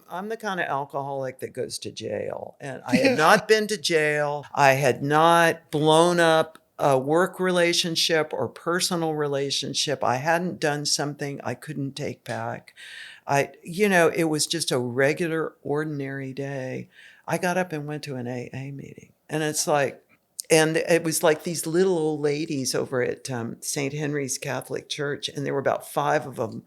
I'm the kind of alcoholic that goes to jail. And I had not been to jail. I had not blown up a work relationship or personal relationship. I hadn't done something I couldn't take back. It was just a regular, ordinary day. I got up and went to an AA meeting. And it was like these little old ladies over at St. Henry's Catholic Church, and there were about 5 of them.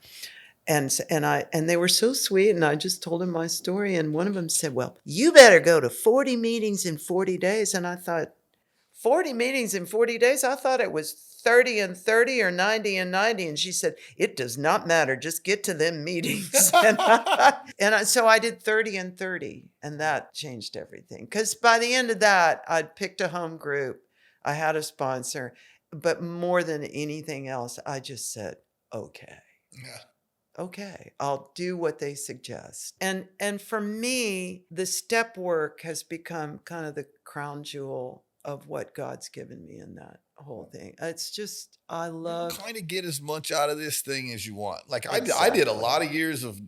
And they were so sweet, and I just told them my story. And one of them said, "Well, you better go to 40 meetings in 40 days." And I thought, 40 meetings in 40 days? I thought it was 30 and 30 or 90 and 90. And she said, "It does not matter. Just get to them meetings." So I did 30 and 30, and that changed everything. Because by the end of that, I'd picked a home group. I had a sponsor. But more than anything else, I just said, okay. Yeah. Okay, I'll do what they suggest. And for me, the step work has become kind of the crown jewel of what God's given me in that whole thing. It's just, I love. Kind of get as much out of this thing as you want. Like I Exactly. did a lot of years of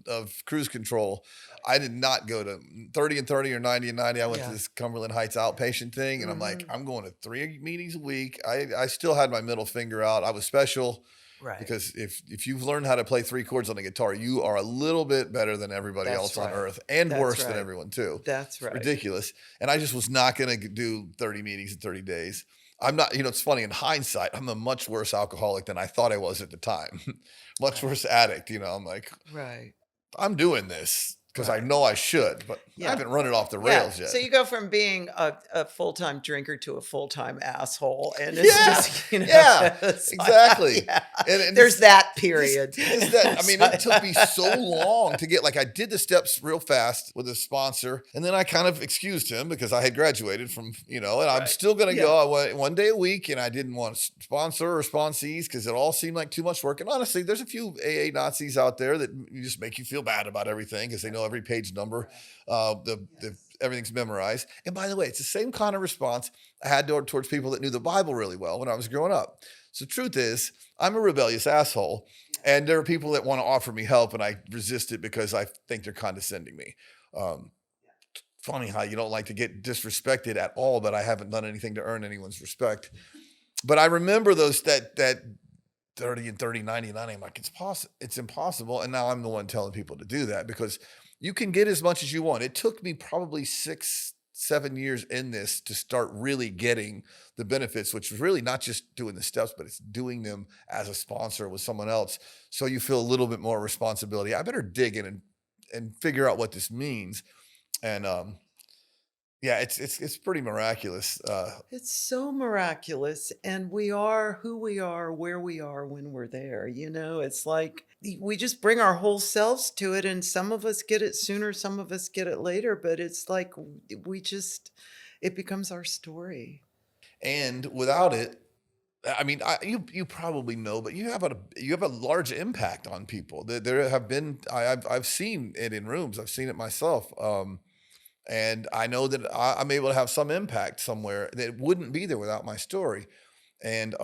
cruise control. I did not go to 30 and 30 or 90 and 90. I went to this Cumberland Heights outpatient thing, and I'm like, I'm going to 3 meetings a week. I still had my middle finger out. I was special. Right. Because if you've learned how to play 3 chords on a guitar, you are a little bit better than everybody else on earth, and worse than everyone too. That's right. It's ridiculous. And I just was not going to do 30 meetings in 30 days. I'm not, it's funny in hindsight, I'm a much worse alcoholic than I thought I was at the time. Much worse addict. I'm like, I'm doing this because I know I should, but I haven't run it off the rails yet. So you go from being a full-time drinker to a full-time asshole. And it's just, exactly. And there's that period. It took me so long to get, I did the steps real fast with a sponsor, and then I kind of excused him because I had graduated from, and I'm still going to go. I went 1 day a week, and I didn't want to sponsor or sponsees because it all seemed like too much work. And honestly, there's a few AA Nazis out there that just make you feel bad about everything because they know every page number. Everything's memorized. And by the way, it's the same kind of response I had towards people that knew the Bible really well when I was growing up. So the truth is, I'm a rebellious asshole, and there are people that want to offer me help, and I resist it because I think they're condescending me. Funny how you don't like to get disrespected at all, but I haven't done anything to earn anyone's respect. But I remember that 30 and 30, 90 and 90. I'm like, it's impossible. And now I'm the one telling people to do that because you can get as much as you want. It took me probably 6-7 years in this to start really getting the benefits, which was really not just doing the steps, but it's doing them as a sponsor with someone else. So you feel a little bit more responsibility. I better dig in and figure out what this means. And it's pretty miraculous. It's so miraculous. And we are who we are, where we are when we're there. It's like we just bring our whole selves to it, and some of us get it sooner, some of us get it later, but it's like it becomes our story. And without it, you probably know, but you have a large impact on people. There have been, I've seen it in rooms. I've seen it myself. And I know that I'm able to have some impact somewhere that wouldn't be there without my story. And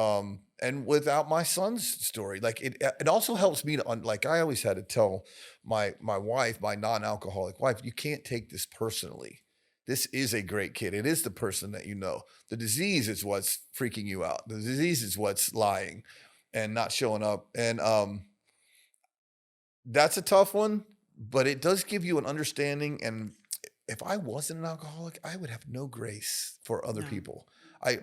without my son's story, it also helps me to, I always had to tell my wife, my non-alcoholic wife, you can't take this personally. This is a great kid. It is the person that you know. The disease is what's freaking you out. The disease is what's lying and not showing up. And that's a tough one, but it does give you an understanding. And if I wasn't an alcoholic, I would have no grace for other people. I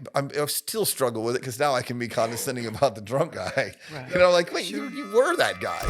still struggle with it because now I can be condescending about the drunk guy. Right. Wait, you were that guy.